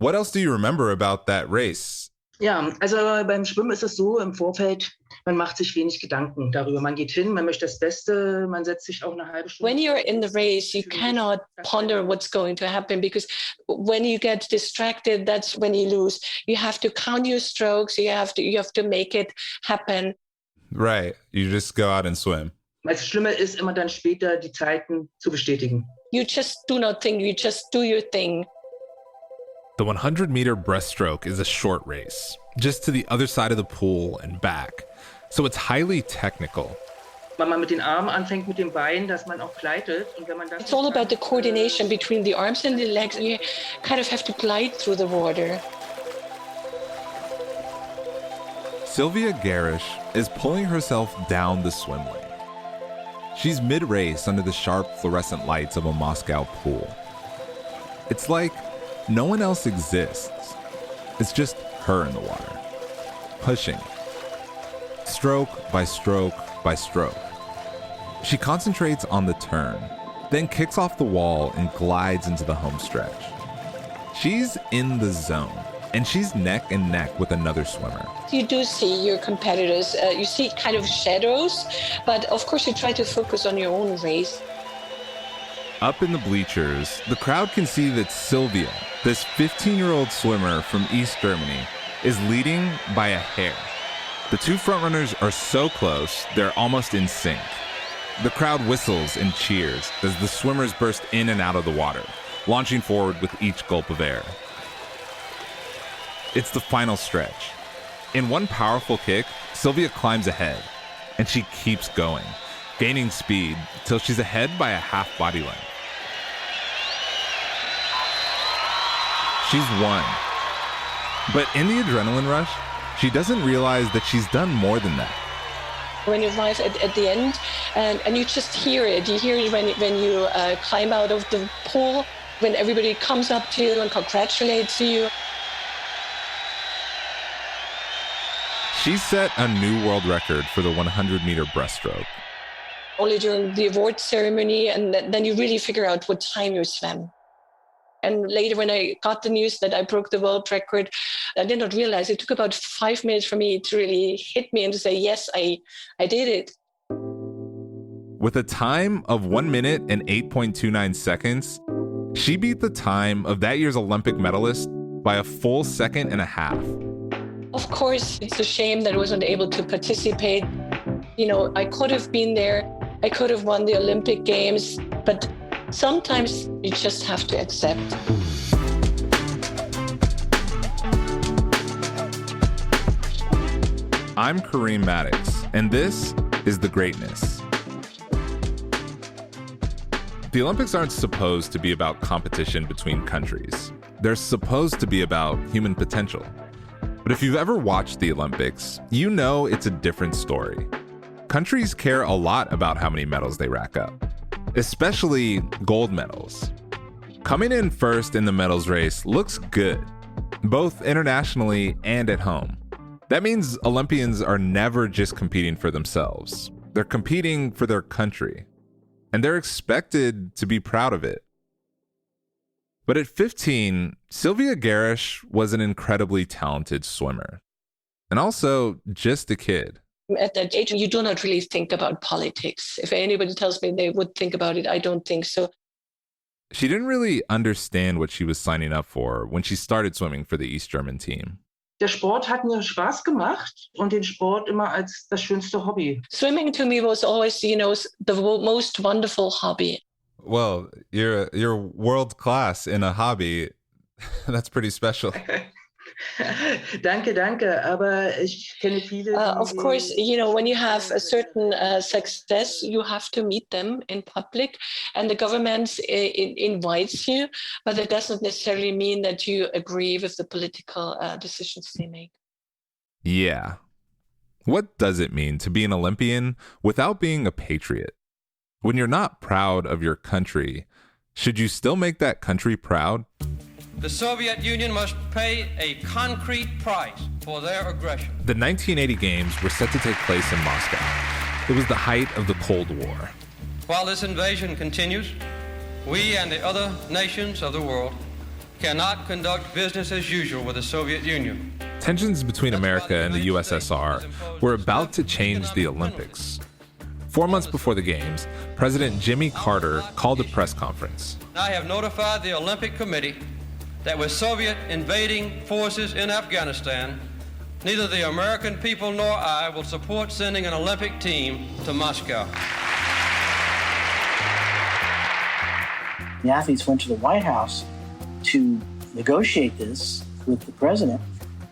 What else do you remember about that race? Ja, also beim Schwimmen ist es so, im Vorfeld, man macht sich wenig Gedanken darüber. Man geht hin, man möchte das Beste, man setzt sich auch eine halbe Stunde. When you're in the race, you cannot ponder what's going to happen, because when you get distracted, that's when you lose. You have to count your strokes, you have to make it happen. Right, you just go out and swim. Das Schlimme ist immer dann später, die Zeiten zu bestätigen. You just do not think, you just do your thing. The 100-meter breaststroke is a short race, just to the other side of the pool and back, so it's highly technical. Wenn man mit den Armen anfängt, mit den Beinen, dass man auch gleitet. Und wenn man das It's all about the coordination between the arms and the legs, and you kind of have to glide through the water. Sylvia Gerasch is pulling herself down the swim lane. She's mid-race under the sharp fluorescent lights of a Moscow pool. It's like no one else exists. It's just her in the water, pushing, stroke by stroke by stroke. She concentrates on the turn, then kicks off the wall and glides into the home stretch. She's in the zone, and she's neck and neck with another swimmer. You do see your competitors, you see kind of shadows, but of course you try to focus on your own race. Up in the bleachers, the crowd can see that Sylvia, this 15-year-old swimmer from East Germany, is leading by a hair. The two frontrunners are so close, they're almost in sync. The crowd whistles and cheers as the swimmers burst in and out of the water, launching forward with each gulp of air. It's the final stretch. In one powerful kick, Sylvia climbs ahead, and she keeps going, gaining speed till she's ahead by a half body length. She's won. But in the adrenaline rush, she doesn't realize that she's done more than that. When you arrive at the end, and you just hear it. You hear it when you climb out of the pool, when everybody comes up to you and congratulates you. She set a new world record for the 100-meter breaststroke. Only during the award ceremony, and then you really figure out what time you swam. And later when I got the news that I broke the world record, I did not realize it took about 5 minutes for me to really hit me and to say, yes, I did it. With a time of 1 minute and 8.29 seconds, she beat the time of that year's Olympic medalist by a full second and a half. Of course, it's a shame that I wasn't able to participate. You know, I could have been there. I could have won the Olympic Games, but sometimes you just have to accept. I'm Kareem Maddox, and this is The Greatness. The Olympics aren't supposed to be about competition between countries. They're supposed to be about human potential. But if you've ever watched the Olympics, you know it's a different story. Countries care a lot about how many medals they rack up, especially gold medals. Coming in first in the medals race looks good, both internationally and at home. That means Olympians are never just competing for themselves. They're competing for their country, and they're expected to be proud of it. But at 15, Sylvia Gerasch was an incredibly talented swimmer, and also just a kid. At that age, you do not really think about politics. If anybody tells me they would think about it, I don't think so. She didn't really understand what she was signing up for when she started swimming for the East German team. Der Sport hat mir Spaß gemacht und den Sport immer als das schönste Hobby. Swimming to me was always, the most wonderful hobby. Well, you're world class in a hobby. That's pretty special. Danke, aber ich kenne viele. Of course, when you have a certain success, you have to meet them in public, and the government invites you, but that doesn't necessarily mean that you agree with the political decisions they make. Yeah. What does it mean to be an Olympian without being a patriot? When you're not proud of your country, should you still make that country proud? The Soviet Union must pay a concrete price for their aggression. The 1980 Games were set to take place in Moscow. It was the height of the Cold War. While this invasion continues, we and the other nations of the world cannot conduct business as usual with the Soviet Union. Tensions between America and the USSR were about to change the Olympics. 4 months before the Games, President Jimmy Carter called a press conference. I have notified the Olympic Committee that with Soviet invading forces in Afghanistan, neither the American people nor I will support sending an Olympic team to Moscow. The athletes went to the White House to negotiate this with the president,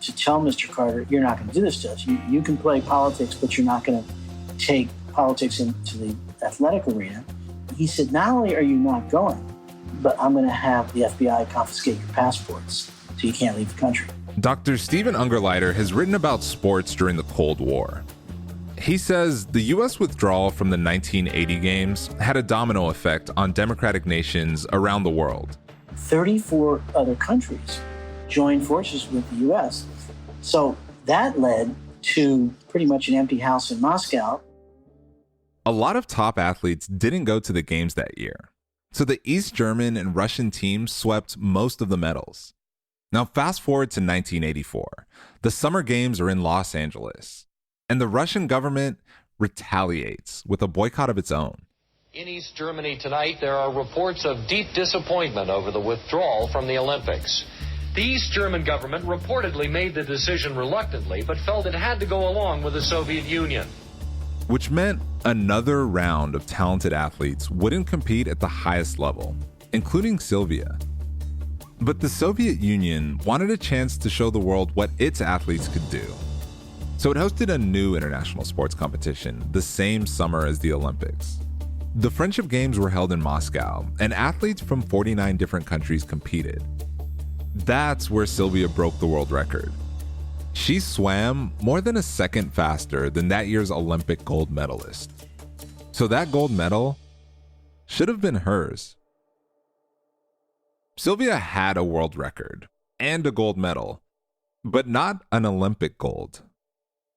to tell Mr. Carter, you're not going to do this to us. You can play politics, but you're not going to take politics into the athletic arena. He said, not only are you not going, but I'm going to have the FBI confiscate your passports so you can't leave the country. Dr. Stephen Ungerleider has written about sports during the Cold War. He says the U.S. withdrawal from the 1980 Games had a domino effect on democratic nations around the world. 34 other countries joined forces with the U.S. So that led to pretty much an empty house in Moscow. A lot of top athletes didn't go to the Games that year, so the East German and Russian teams swept most of the medals. Now fast forward to 1984. The Summer Games are in Los Angeles, and the Russian government retaliates with a boycott of its own. In East Germany tonight, there are reports of deep disappointment over the withdrawal from the Olympics. The East German government reportedly made the decision reluctantly, but felt it had to go along with the Soviet Union. Which meant another round of talented athletes wouldn't compete at the highest level, including Sylvia. But the Soviet Union wanted a chance to show the world what its athletes could do. So it hosted a new international sports competition the same summer as the Olympics. The Friendship Games were held in Moscow, and athletes from 49 different countries competed. That's where Sylvia broke the world record. She swam more than a second faster than that year's Olympic gold medalist. So that gold medal should have been hers. Sylvia had a world record and a gold medal, but not an Olympic gold.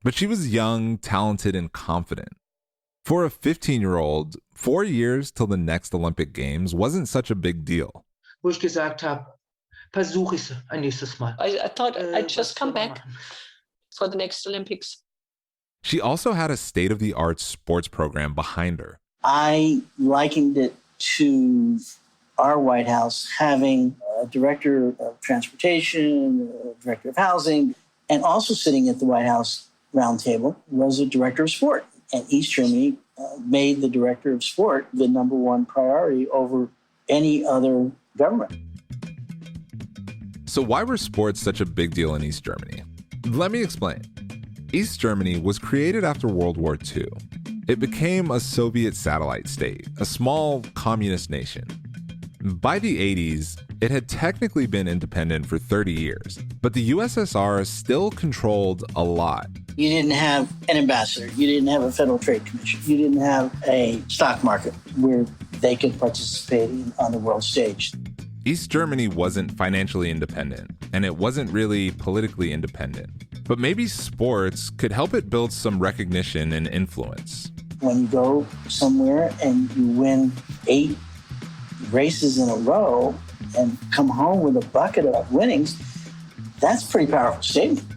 But she was young, talented, and confident. For a 15-year-old, 4 years till the next Olympic Games wasn't such a big deal. Wo ich gesagt habe, versuche ich es ein nächstes Mal. I thought I'd just come back for the next Olympics. She also had a state-of-the-art sports program behind her. I likened it to our White House having a director of transportation, a director of housing, and also sitting at the White House round table was a director of sport. And East Germany made the director of sport the number one priority over any other government. So why were sports such a big deal in East Germany? Let me explain. East Germany was created after World War II. It became a Soviet satellite state, a small communist nation. By the 80s, it had technically been independent for 30 years, but the USSR still controlled a lot. You didn't have an ambassador. You didn't have a Federal Trade Commission. You didn't have a stock market where they could participate on the world stage. East Germany wasn't financially independent, and it wasn't really politically independent. But maybe sports could help it build some recognition and influence. When you go somewhere and you win 8 races in a row and come home with a bucket of winnings, that's a pretty powerful statement.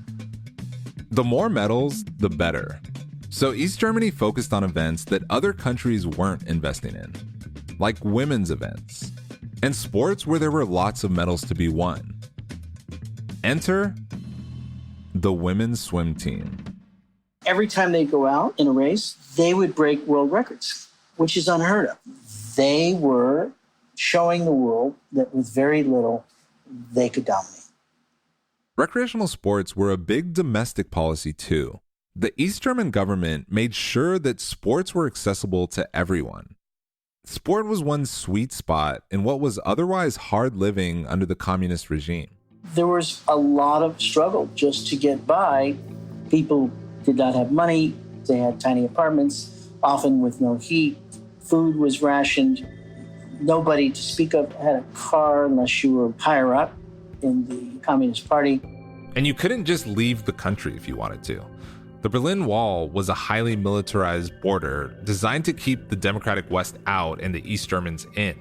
The more medals, the better. So East Germany focused on events that other countries weren't investing in, like women's events, and sports where there were lots of medals to be won. Enter the women's swim team. Every time they go out in a race, they would break world records, which is unheard of. They were showing the world that with very little, they could dominate. Recreational sports were a big domestic policy too. The East German government made sure that sports were accessible to everyone. Sport was one sweet spot in what was otherwise hard living under the communist regime. There was a lot of struggle just to get by. People did not have money. They had tiny apartments, often with no heat. Food was rationed. Nobody to speak of had a car unless you were higher up in the Communist Party. And you couldn't just leave the country if you wanted to. The Berlin Wall was a highly militarized border designed to keep the democratic West out and the East Germans in.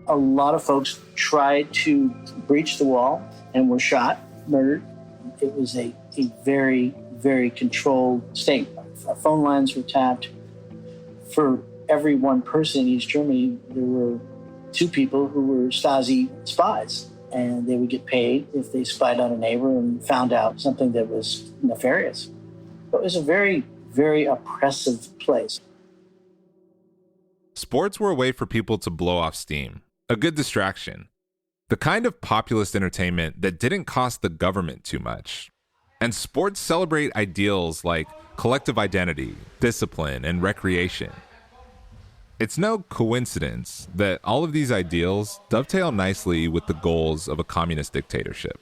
A lot of folks tried to breach the wall and were shot, murdered. It was a very, very controlled state. Our phone lines were tapped. For every one person in East Germany, there were 2 people who were Stasi spies, and they would get paid if they spied on a neighbor and found out something that was nefarious. But it was a very, very oppressive place. Sports were a way for people to blow off steam, a good distraction, the kind of populist entertainment that didn't cost the government too much. And sports celebrate ideals like collective identity, discipline, and recreation. It's no coincidence that all of these ideals dovetail nicely with the goals of a communist dictatorship.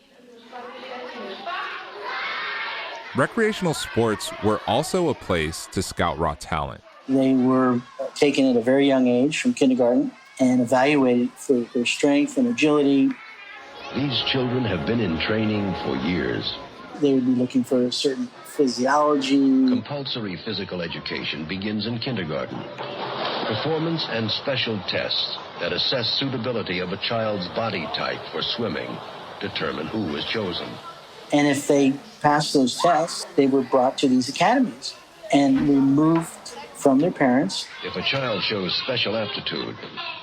Recreational sports were also a place to scout raw talent. They were taken at a very young age from kindergarten and evaluated for their strength and agility. These children have been in training for years. They would be looking for a certain physiology. Compulsory physical education begins in kindergarten. Performance and special tests that assess suitability of a child's body type for swimming determine who is chosen. And if they passed those tests, they were brought to these academies and removed from their parents. If a child shows special aptitude,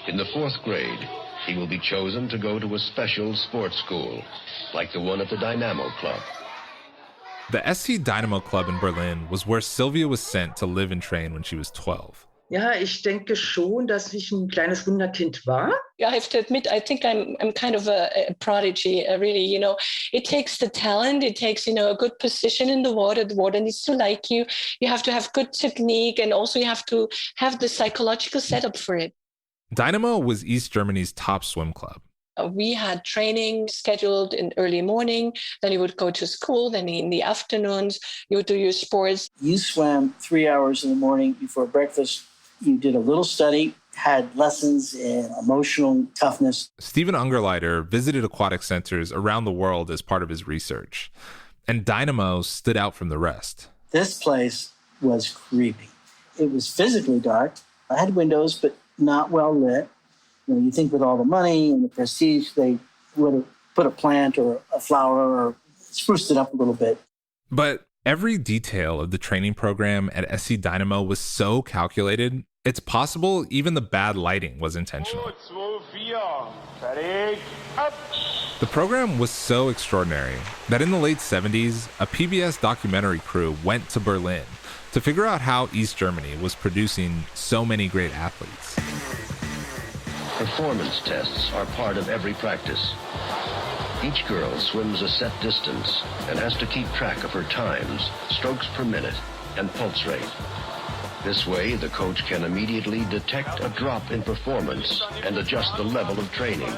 in the 4th grade, he will be chosen to go to a special sports school, like the one at the Dynamo Club. The SC Dynamo Club in Berlin was where Sylvia was sent to live and train when she was 12. Ja, ich denke schon, dass ich ein kleines Wunderkind war. I have to admit, I think I'm kind of a prodigy, really, it takes the talent, it takes, a good position in the water needs to like you, you have to have good technique, and also you have to have the psychological setup for it. Dynamo was East Germany's top swim club. We had training scheduled in early morning, then you would go to school, then in the afternoons, you would do your sports. You swam 3 hours in the morning before breakfast. You did a little study, had lessons in emotional toughness. Stephen Ungerleider visited aquatic centers around the world as part of his research, and Dynamo stood out from the rest. This place was creepy. It was physically dark. I had windows, but not well lit. You think with all the money and the prestige, they would have put a plant or a flower or spruced it up a little bit. But every detail of the training program at SC Dynamo was so calculated, it's possible even the bad lighting was intentional. The program was so extraordinary that in the late 70s, a PBS documentary crew went to Berlin to figure out how East Germany was producing so many great athletes. Performance tests are part of every practice. Each girl swims a set distance and has to keep track of her times, strokes per minute, and pulse rate. This way, the coach can immediately detect a drop in performance and adjust the level of training.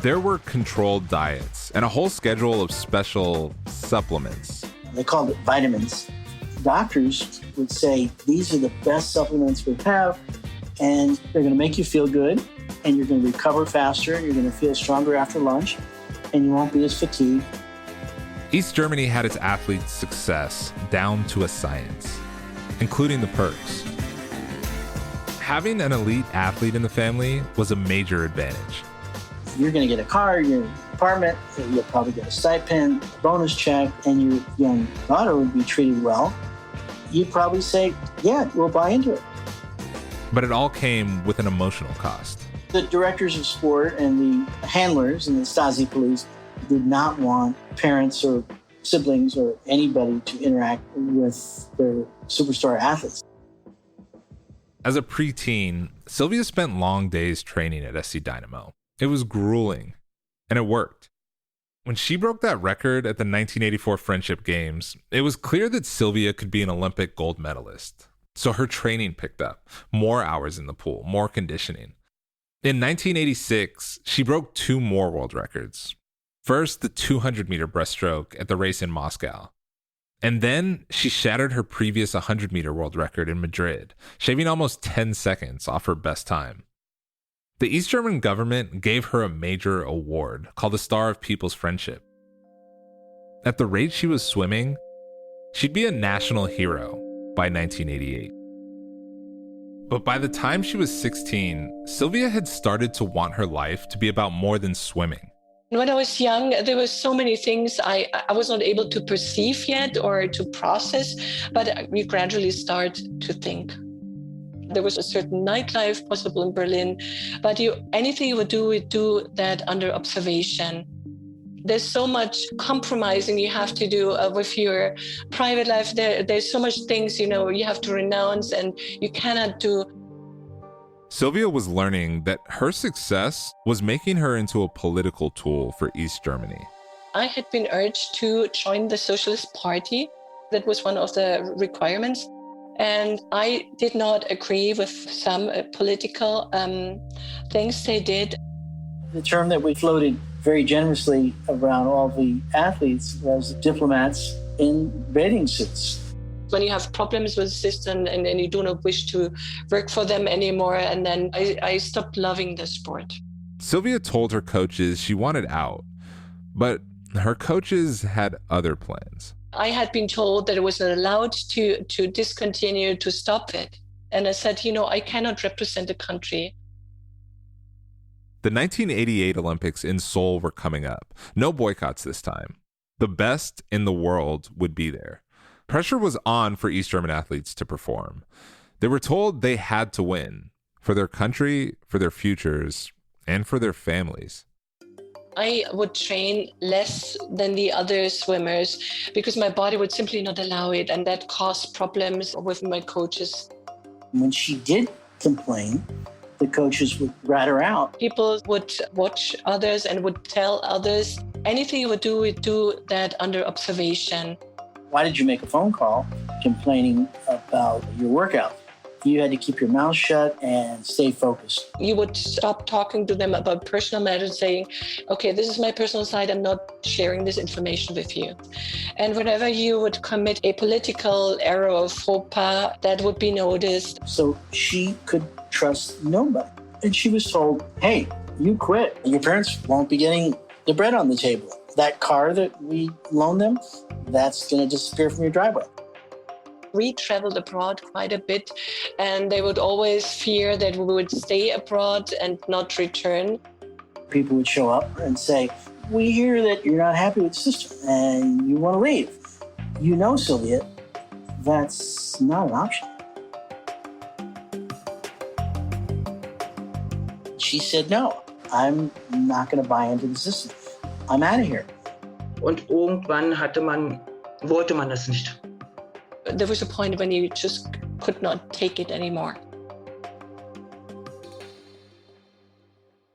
There were controlled diets and a whole schedule of special supplements. They called it vitamins. Doctors would say, these are the best supplements we have, and they're going to make you feel good, and you're going to recover faster, and you're going to feel stronger after lunch, and you won't be as fatigued. East Germany had its athletes' success down to a science, including the perks. Having an elite athlete in the family was a major advantage. You're going to get a car, your apartment, you'll probably get a stipend, a bonus check, and your young daughter would be treated well. You'd probably say, yeah, we'll buy into it. But it all came with an emotional cost. The directors of sport and the handlers and the Stasi police did not want parents or siblings or anybody to interact with their superstar athletes. As a preteen, Sylvia spent long days training at SC Dynamo. It was grueling, and it worked. When she broke that record at the 1984 Friendship Games, it was clear that Sylvia could be an Olympic gold medalist. So her training picked up, more hours in the pool, more conditioning. In 1986, she broke 2 more world records. First, the 200-meter breaststroke at the race in Moscow. And then she shattered her previous 100-meter world record in Madrid, shaving almost 10 seconds off her best time. The East German government gave her a major award called the Star of People's Friendship. At the rate she was swimming, she'd be a national hero by 1988. But by the time she was 16, Sylvia had started to want her life to be about more than swimming. When I was young, there were so many things I was not able to perceive yet or to process, but we gradually start to think. There was a certain nightlife possible in Berlin, but anything you would do that under observation. There's so much compromising you have to do with your private life. There's so much things, you have to renounce and you cannot do. Sylvia was learning that her success was making her into a political tool for East Germany. I had been urged to join the Socialist Party. That was one of the requirements. And I did not agree with some political things they did. The term that we floated very generously around all the athletes was diplomats in bathing suits. When you have problems with the system and you do not wish to work for them anymore, and then I stopped loving the sport. Sylvia told her coaches she wanted out, but her coaches had other plans. I had been told that it was not allowed to discontinue, to stop it. And I said, I cannot represent the country. The 1988 Olympics in Seoul were coming up. No boycotts this time. The best in the world would be there. Pressure was on for East German athletes to perform. They were told they had to win for their country, for their futures, and for their families. I would train less than the other swimmers because my body would simply not allow it, and that caused problems with my coaches. When she did complain, the coaches would rat her out. People would watch others and would tell others. Anything you would do that under observation. Why did you make a phone call complaining about your workout? You had to keep your mouth shut and stay focused. You would stop talking to them about personal matters, saying, okay, this is my personal side. I'm not sharing this information with you. And whenever you would commit a political error or faux pas, that would be noticed. So she could trust nobody. And she was told, hey, you quit. Your parents won't be getting the bread on the table. That car that we loaned them, that's going to disappear from your driveway. We traveled abroad quite a bit, and they would always fear that we would stay abroad and not return. People would show up and say, we hear that you're not happy with the system and you want to leave. Sylvia, that's not an option. She said, no, I'm not going to buy into the system. I'm out of here. Und irgendwann wollte man das nicht. There was a point when you just could not take it anymore.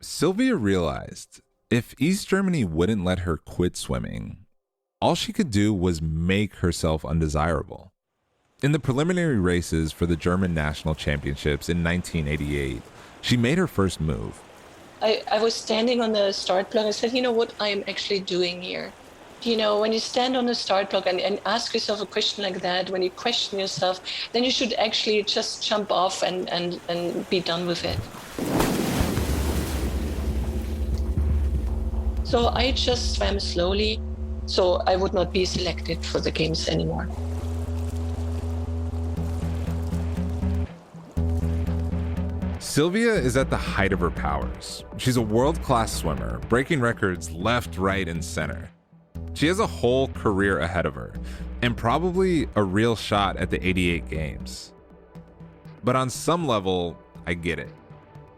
Sylvia realized if East Germany wouldn't let her quit swimming, all she could do was make herself undesirable. In the preliminary races for the German National Championships in 1988, she made her first move. I was standing on the start block and said, what I am actually doing here? When you stand on the start block and ask yourself a question like that, when you question yourself, then you should actually just jump off and be done with it. So I just swam slowly, so I would not be selected for the games anymore. Sylvia is at the height of her powers. She's a world-class swimmer, breaking records left, right, and center. She has a whole career ahead of her, and probably a real shot at the 88 games. But on some level, I get it.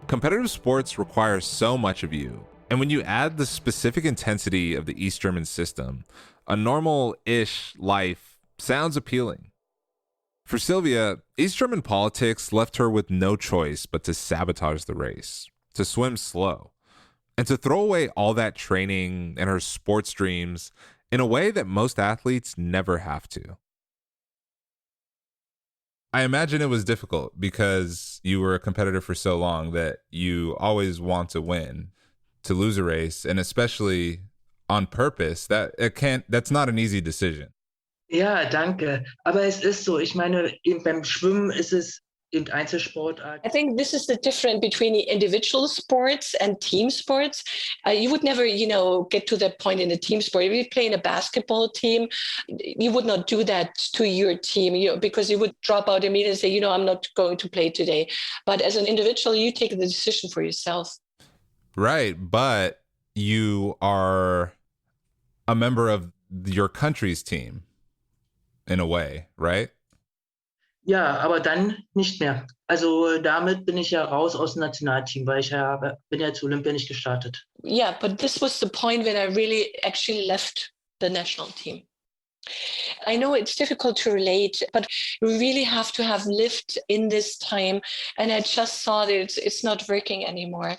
Competitive sports require so much of you, and when you add the specific intensity of the East German system, a normal-ish life sounds appealing. For Sylvia, East German politics left her with no choice but to sabotage the race, to swim slow, and to throw away all that training and her sports dreams in a way that most athletes never have to. I imagine it was difficult because you were a competitor for so long that you always want to win, to lose a race, and especially on purpose, that's not an easy decision. Ja, danke. Aber es ist so, ich meine, eben beim Schwimmen ist es eben Einzelsportarten. I think this is the difference between the individual sports and team sports. You would never, get to that point in a team sport. If you play in a basketball team, you would not do that to your team, because you would drop out immediately and say, I'm not going to play today. But as an individual, you take the decision for yourself. Right, but you are a member of your country's team in a way, right? Ja, aber dann nicht mehr. Also damit bin ich ja raus aus dem Nationalteam, weil ich bin ja zu Olympia nicht gestartet. Yeah, but this was the point when I really actually left the national team. I know it's difficult to relate, but you really have to have lived in this time. And I just saw that it's not working anymore.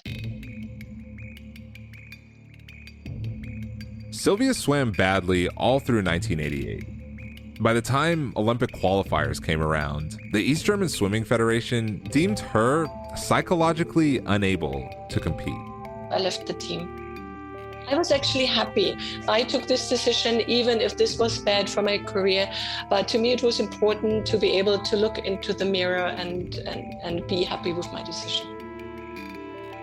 Sylvia swam badly all through 1988. By the time Olympic qualifiers came around, the East German Swimming Federation deemed her psychologically unable to compete. I left the team. I was actually happy. I took this decision, even if this was bad for my career. But to me, it was important to be able to look into the mirror and be happy with my decision.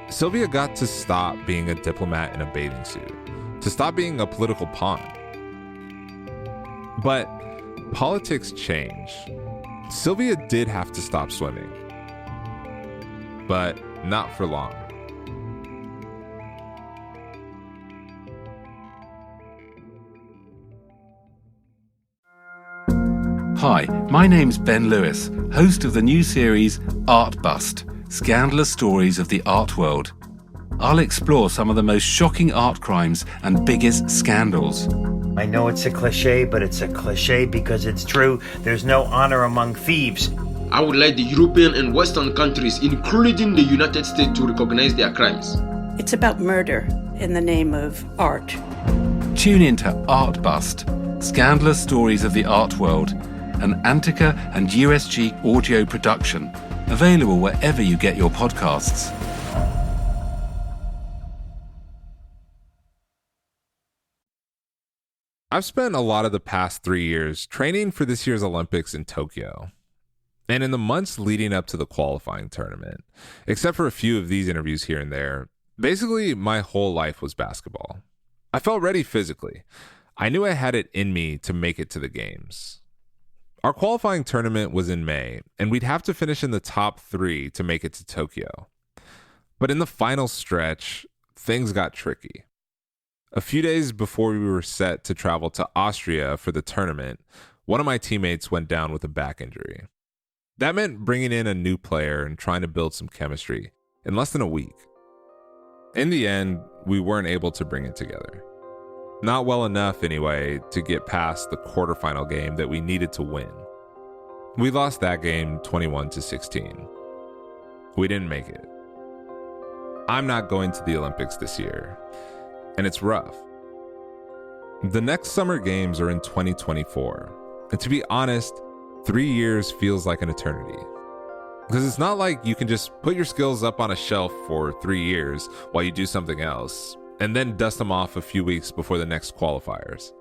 Sylvia got to stop being a diplomat in a bathing suit, to stop being a political pawn. But politics change. Sylvia did have to stop swimming, but not for long. Hi, my name's Ben Lewis, host of the new series Art Bust, Scandalous Stories of the Art World. I'll explore some of the most shocking art crimes and biggest scandals. I know it's a cliche, but it's a cliche because it's true. There's no honor among thieves. I would like the European and Western countries, including the United States, to recognize their crimes. It's about murder in the name of art. Tune into Art Bust, Scandalous Stories of the Art World, an Antica and USG audio production, available wherever you get your podcasts. I've spent a lot of the past 3 years training for this year's Olympics in Tokyo. And in the months leading up to the qualifying tournament, except for a few of these interviews here and there, basically my whole life was basketball. I felt ready physically. I knew I had it in me to make it to the games. Our qualifying tournament was in May, and we'd have to finish in the top 3 to make it to Tokyo. But in the final stretch, things got tricky. A few days before we were set to travel to Austria for the tournament, one of my teammates went down with a back injury. That meant bringing in a new player and trying to build some chemistry in less than a week. In the end, we weren't able to bring it together. Not well enough, anyway, to get past the quarterfinal game that we needed to win. We lost that game 21-16. We didn't make it. I'm not going to the Olympics this year, and it's rough. The next Summer Games are in 2024, and to be honest, 3 years feels like an eternity. Because it's not like you can just put your skills up on a shelf for 3 years while you do something else, and then dust them off a few weeks before the next qualifiers.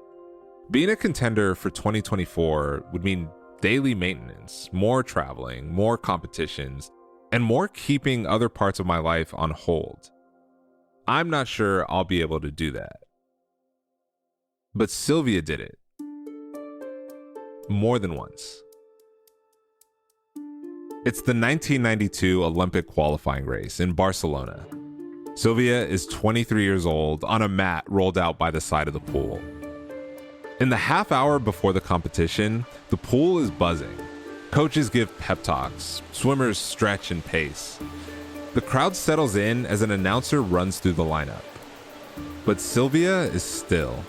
Being a contender for 2024 would mean daily maintenance, more traveling, more competitions, and more keeping other parts of my life on hold. I'm not sure I'll be able to do that. But Sylvia did it. More than once. It's the 1992 Olympic qualifying race in Barcelona. Sylvia is 23 years old on a mat rolled out by the side of the pool. In the half hour before the competition, the pool is buzzing. Coaches give pep talks, swimmers stretch and pace. The crowd settles in as an announcer runs through the lineup. But Sylvia is still.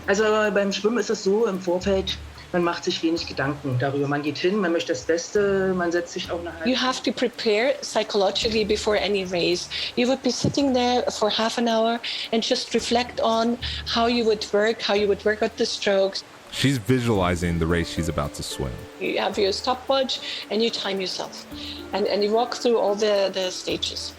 Also beim Schwimmen ist es so, im Vorfeld, man macht sich wenig Gedanken darüber. Man geht hin, man möchte das Beste, man setzt sich auch eine halbe. You have to prepare psychologically before any race. You would be sitting there for half an hour and just reflect on how you would work out the strokes. She's visualizing the race she's about to swim. You have your stopwatch and you time yourself. And you walk through all the stages.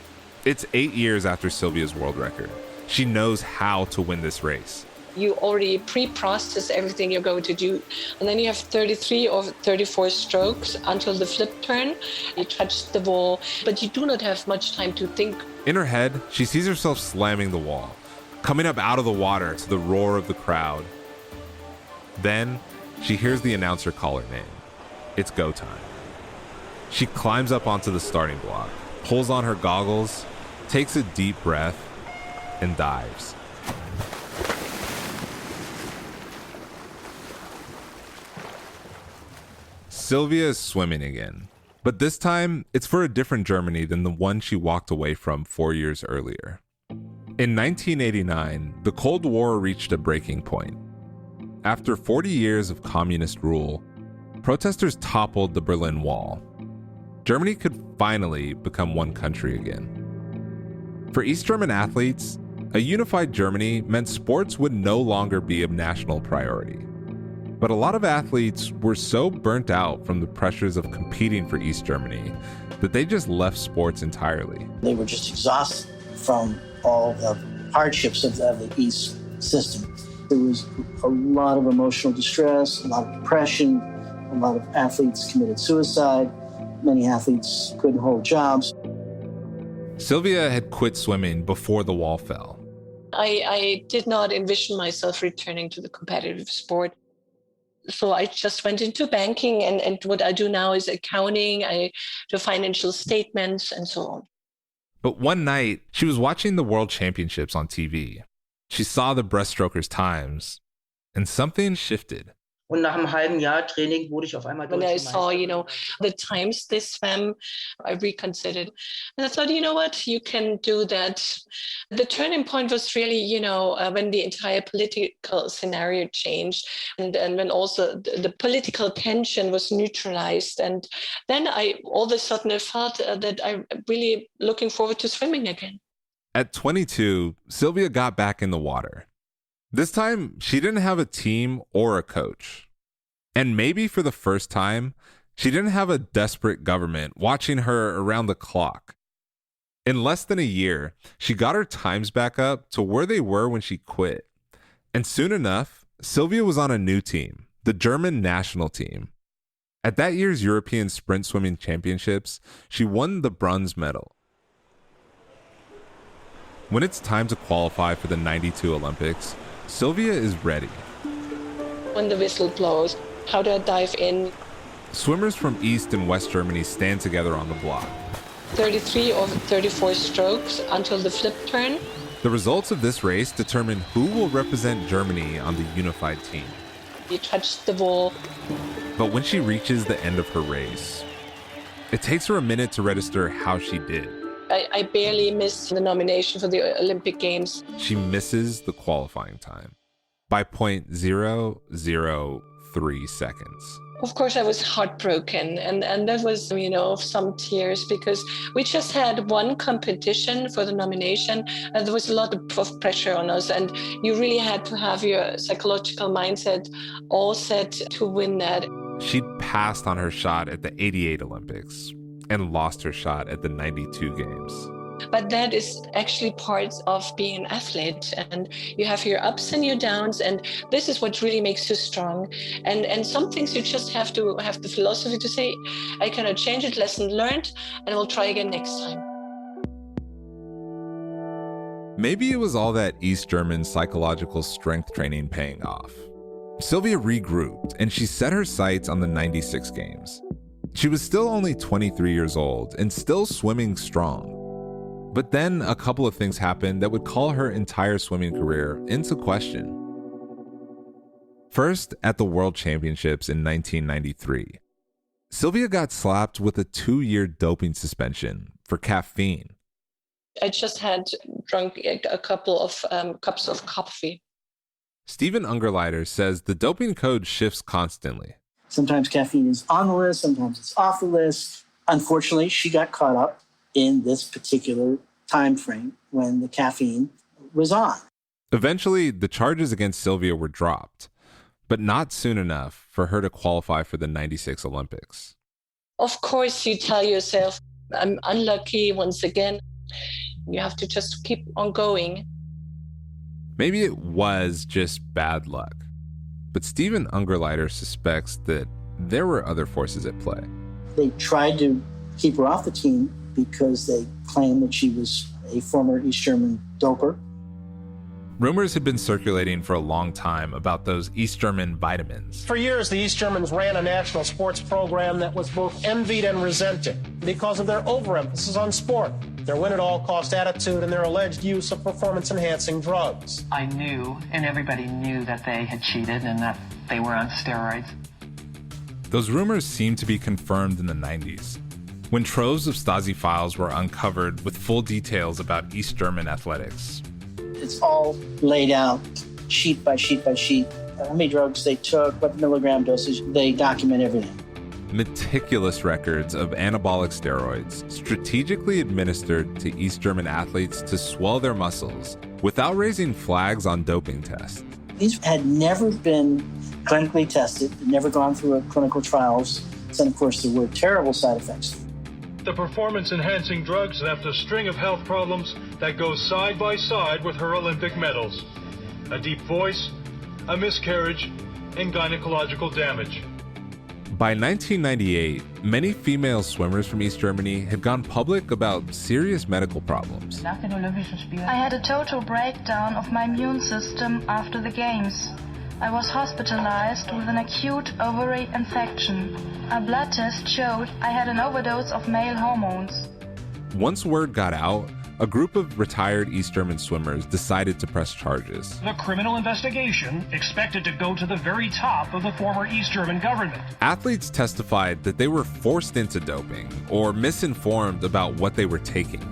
It's 8 years after Sylvia's world record. She knows how to win this race. You already pre-process everything you're going to do. And then you have 33 or 34 strokes until the flip turn. You touch the wall, but you do not have much time to think. In her head, she sees herself slamming the wall, coming up out of the water to the roar of the crowd. Then she hears the announcer call her name. It's go time. She climbs up onto the starting block, pulls on her goggles, takes a deep breath, and dives. Sylvia is swimming again, but this time it's for a different Germany than the one she walked away from 4 years earlier. In 1989, the Cold War reached a breaking point. After 40 years of communist rule, protesters toppled the Berlin Wall. Germany could finally become one country again. For East German athletes, a unified Germany meant sports would no longer be a national priority. But a lot of athletes were so burnt out from the pressures of competing for East Germany that they just left sports entirely. They were just exhausted from all the hardships of the East system. There was a lot of emotional distress, a lot of depression, a lot of athletes committed suicide, many athletes couldn't hold jobs. Sylvia had quit swimming before the wall fell. I did not envision myself returning to the competitive sport. So I just went into banking, and what I do now is accounting. I do financial statements and so on. But one night, she was watching the World Championships on TV. She saw the breaststrokers' times, and something shifted. Und nach einem halben Jahr Training wurde ich auf einmal When I deutsche saw, Meisterin. the times they swam, I reconsidered. And I thought, you know what, you can do that. The turning point was really, when the entire political scenario changed and when also the political tension was neutralized. And then all of a sudden I felt that I'm really looking forward to swimming again. At 22, Sylvia got back in the water. This time, she didn't have a team or a coach. And maybe for the first time, she didn't have a desperate government watching her around the clock. In less than a year, she got her times back up to where they were when she quit. And soon enough, Sylvia was on a new team, the German national team. At that year's European Sprint Swimming Championships, she won the bronze medal. When it's time to qualify for the 92 Olympics, Sylvia is ready. When the whistle blows, how do I dive in? Swimmers from East and West Germany stand together on the block. 33 or 34 strokes until the flip turn. The results of this race determine who will represent Germany on the unified team. You touch the wall. But when she reaches the end of her race, it takes her a minute to register how she did. I barely missed the nomination for the Olympic Games. She misses the qualifying time by 0.003 seconds. Of course, I was heartbroken, and that was, some tears, because we just had one competition for the nomination, and there was a lot of pressure on us, and you really had to have your psychological mindset all set to win that. She'd passed on her shot at the 88 Olympics and lost her shot at the 92 Games. But that is actually part of being an athlete, and you have your ups and your downs, and this is what really makes you strong. And some things you just have to have the philosophy to say, I cannot change it, lesson learned, and I will try again next time. Maybe it was all that East German psychological strength training paying off. Sylvia regrouped, and she set her sights on the 96 Games. She was still only 23 years old and still swimming strong. But then a couple of things happened that would call her entire swimming career into question. First, at the World Championships in 1993, Sylvia got slapped with a 2-year doping suspension for caffeine. I just had drunk a couple of cups of coffee. Stephen Ungerleider says the doping code shifts constantly. Sometimes caffeine is on the list, sometimes it's off the list. Unfortunately, she got caught up in this particular time frame when the caffeine was on. Eventually, the charges against Sylvia were dropped, but not soon enough for her to qualify for the 96 Olympics. Of course, you tell yourself, I'm unlucky once again. You have to just keep on going. Maybe it was just bad luck. But Stephen Ungerleider suspects that there were other forces at play. They tried to keep her off the team because they claimed that she was a former East German doper. Rumors had been circulating for a long time about those East German vitamins. For years, the East Germans ran a national sports program that was both envied and resented because of their overemphasis on sport, their win-at-all-cost attitude, and their alleged use of performance-enhancing drugs. I knew, and everybody knew, that they had cheated and that they were on steroids. Those rumors seemed to be confirmed in the 90s, when troves of Stasi files were uncovered with full details about East German athletics. It's all laid out, sheet by sheet by sheet. How many drugs they took, what milligram dosage, they document everything. Meticulous records of anabolic steroids strategically administered to East German athletes to swell their muscles without raising flags on doping tests. These had never been clinically tested, never gone through clinical trials, and of course there were terrible side effects. The performance-enhancing drugs left a string of health problems that go side by side with her Olympic medals. A deep voice, a miscarriage, and gynecological damage. By 1998, many female swimmers from East Germany had gone public about serious medical problems. I had a total breakdown of my immune system after the Games. I was hospitalized with an acute ovary infection. A blood test showed I had an overdose of male hormones. Once word got out, a group of retired East German swimmers decided to press charges. The criminal investigation expected to go to the very top of the former East German government. Athletes testified that they were forced into doping or misinformed about what they were taking.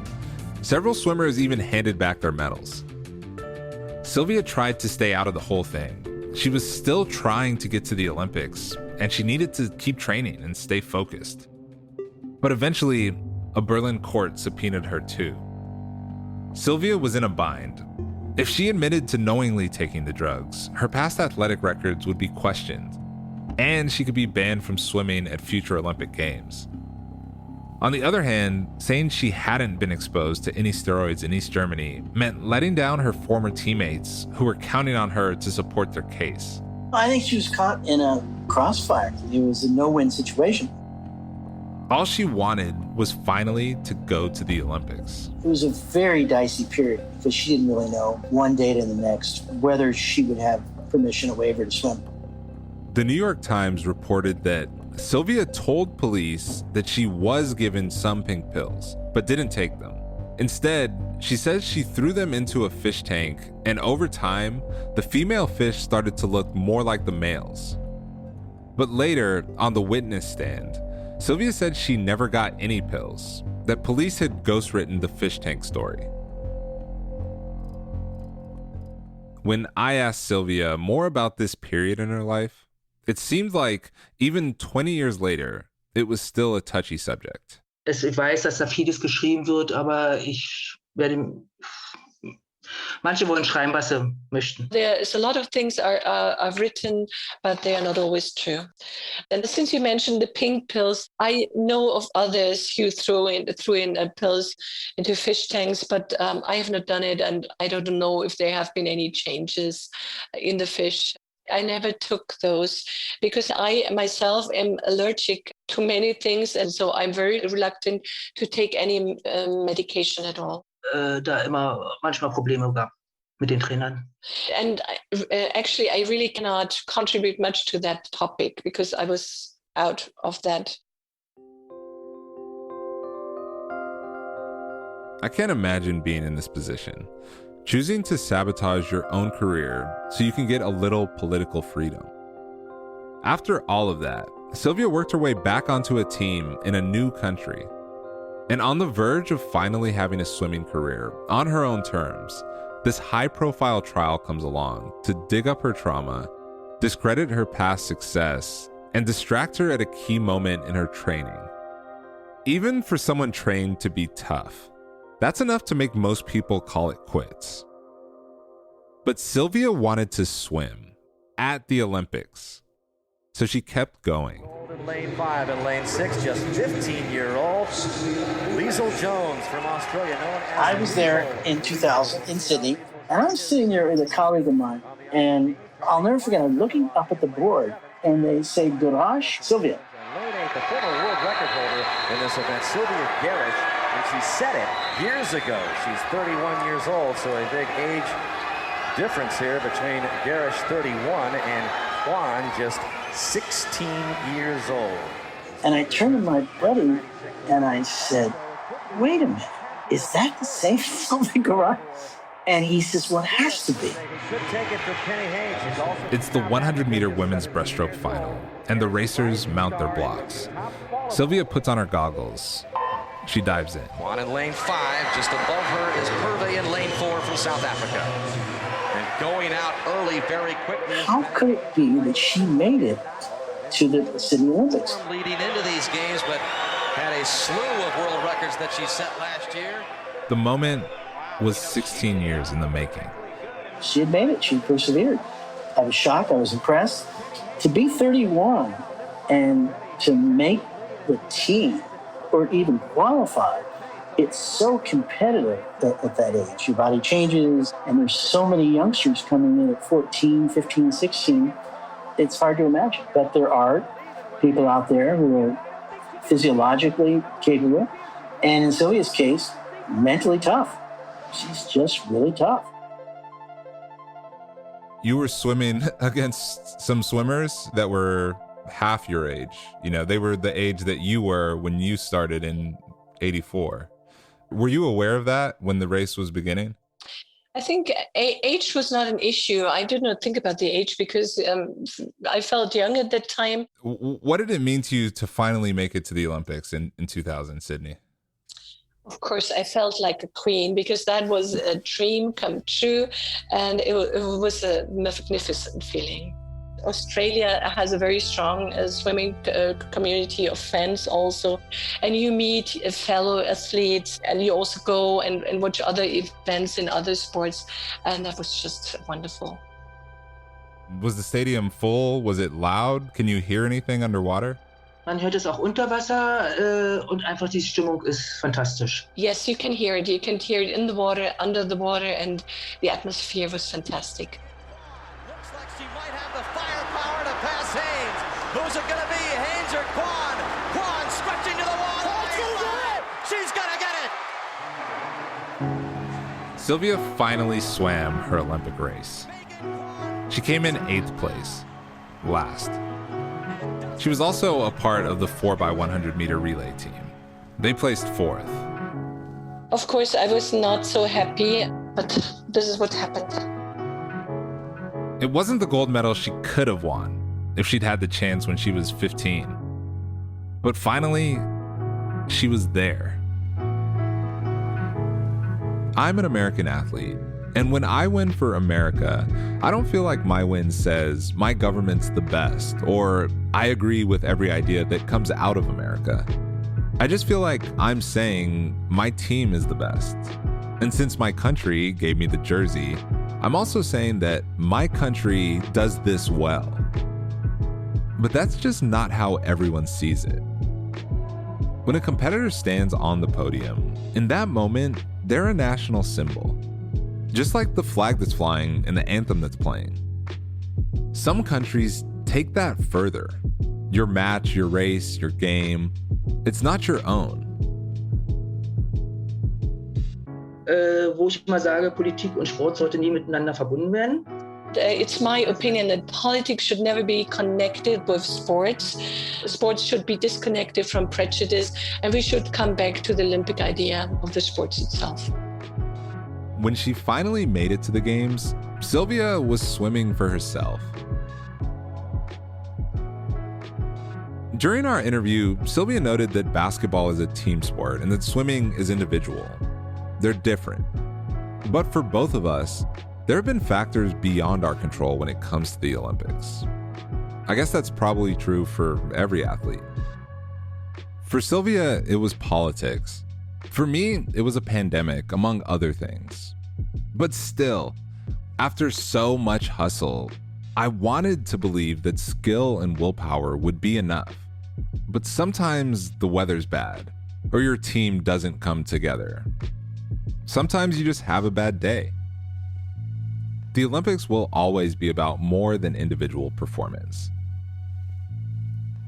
Several swimmers even handed back their medals. Sylvia tried to stay out of the whole thing. She was still trying to get to the Olympics, and she needed to keep training and stay focused. But eventually, a Berlin court subpoenaed her too. Sylvia was in a bind. If she admitted to knowingly taking the drugs, her past athletic records would be questioned, and she could be banned from swimming at future Olympic Games. On the other hand, saying she hadn't been exposed to any steroids in East Germany meant letting down her former teammates who were counting on her to support their case. I think she was caught in a crossfire. It was a no-win situation. All she wanted was finally to go to the Olympics. It was a very dicey period because she didn't really know one day to the next whether she would have permission or waiver to swim. The New York Times reported that Sylvia told police that she was given some pink pills, but didn't take them. Instead, she says she threw them into a fish tank, and over time, the female fish started to look more like the males. But later, on the witness stand, Sylvia said she never got any pills, that police had ghostwritten the fish tank story. When I asked Sylvia more about this period in her life, it seemed like even 20 years later, it was still a touchy subject. Ich weiß, dass da vieles geschrieben wird, aber manche wollen schreiben, was sie möchten. There's a lot of things I've written, but they are not always true. And since you mentioned the pink pills, I know of others who threw in pills into fish tanks, but I have not done it, and I don't know if there have been any changes in the fish. I never took those because I myself am allergic to many things, and so I'm very reluctant to take any medication at all. Da immer manchmal Probleme gab mit den Trainern. And actually, I really cannot contribute much to that topic because I was out of that. I can't imagine being in this position, choosing to sabotage your own career so you can get a little political freedom. After all of that, Sylvia worked her way back onto a team in a new country. And on the verge of finally having a swimming career on her own terms, this high-profile trial comes along to dig up her trauma, discredit her past success, and distract her at a key moment in her training. Even for someone trained to be tough, that's enough to make most people call it quits. But Sylvia wanted to swim at the Olympics, so she kept going. In lane 5 and lane 6, just 15-year-old Liesl Jones from Australia. I was there in 2000 in Sydney. And I'm sitting there with a colleague of mine, and I'll never forget, I'm looking up at the board, and they say, Gerasch, Sylvia. The former world record holder in this event, Sylvia Gerasch, and she set it years ago. She's 31 years old, so a big age difference here between Gerasch, 31, and Cohn, just 16 years old. And I turned to my buddy, and I said, wait a minute, is that the same Sylvia Gerasch? And he says, well, it has to be. It's the 100-meter women's breaststroke final, and the racers mount their blocks. Sylvia puts on her goggles. She dives in. One in lane 5, just above her is Purvey in lane 4 from South Africa. And going out early very quickly. How could it be that she made it to the Sydney Olympics? Leading into these games, but had a slew of world records that she set last year. The moment was 16 years in the making. She had made it. She persevered. I was shocked. I was impressed. To be 31 and to make the team or even qualify, it's so competitive at that age. Your body changes, and there's so many youngsters coming in at 14, 15, 16. It's hard to imagine. But there are people out there who are physiologically capable, and in Sylvia's case, mentally tough. She's just really tough. You were swimming against some swimmers that were half your age. You know, they were the age that you were when you started in 84. Were you aware of that when the race was beginning? I think age was not an issue. I did not think about the age because I felt young at that time. What did it mean to you to finally make it to the Olympics in 2000, Sydney? Of course, I felt like a queen because that was a dream come true, and it was a magnificent feeling. Australia has a very strong swimming community of fans also, and you meet fellow athletes, and you also go and watch other events in other sports, and that was just wonderful. Was the stadium full? Was it loud? Can you hear anything underwater? Man hört es auch unter Wasser und einfach die Stimmung ist fantastisch. Yes, you can hear it. You can hear it in the water, under the water, and the atmosphere was fantastic. Looks like she might have the firepower to pass Haynes. Who's it going to be, Haynes or Cohn? Cohn stretching to the wall. She's going to get it. Sylvia finally swam her Olympic race. She came in 8th place, last. She was also a part of the 4x100 meter relay team. They placed 4th. Of course, I was not so happy, but this is what happened. It wasn't the gold medal she could have won if she'd had the chance when she was 15. But finally, she was there. I'm an American athlete, and when I win for America, I don't feel like my win says my government's the best or I agree with every idea that comes out of America. I just feel like I'm saying my team is the best. And since my country gave me the jersey, I'm also saying that my country does this well. But that's just not how everyone sees it. When a competitor stands on the podium, in that moment, they're a national symbol. Just like the flag that's flying and the anthem that's playing. Some countries take that further. Your match, your race, your game, it's not your own. Wo ich mal sage, Politik und Sport sollte nie miteinander verbunden werden. It's my opinion that politics should never be connected with sports. Sports should be disconnected from prejudice, and we should come back to the Olympic idea of the sports itself. When she finally made it to the games, Sylvia was swimming for herself. During our interview, Sylvia noted that basketball is a team sport and that swimming is individual. They're different. But for both of us, there have been factors beyond our control when it comes to the Olympics. I guess that's probably true for every athlete. For Sylvia, it was politics. For me, it was a pandemic, among other things. But still, after so much hustle, I wanted to believe that skill and willpower would be enough. But sometimes the weather's bad, or your team doesn't come together. Sometimes you just have a bad day. The Olympics will always be about more than individual performance.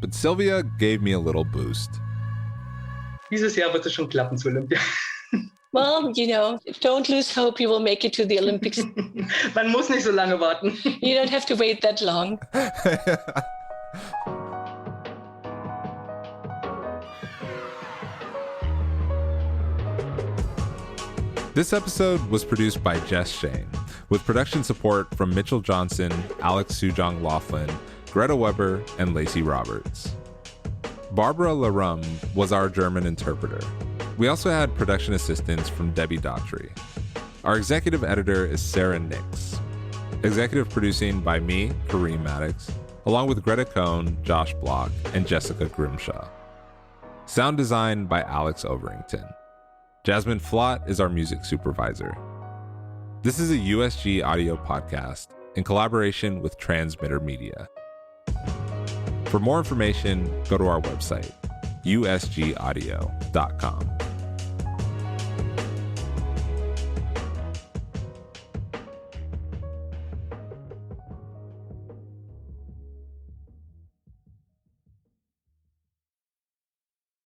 But Sylvia gave me a little boost. Dieses Jahr wird es schon klappen zu Olympia. Well, don't lose hope you will make it to the Olympics. Man muss nicht so lange warten. You don't have to wait that long. This episode was produced by Jess Shane, with production support from Mitchell Johnson, Alex Sujong Laughlin, Greta Weber, and Lacey Roberts. Barbara Larum was our German interpreter. We also had production assistance from Debbie Daughtry. Our executive editor is Sara Nix. Executive producing by me, Kareem Maddox, along with Greta Cohn, Josh Bloch, and Jessica Grimshaw. Sound design by Alex Overington. Jasmine Flott is our music supervisor. This is a USG Audio Podcast in collaboration with Transmitter Media. For more information, go to our website, usgaudio.com.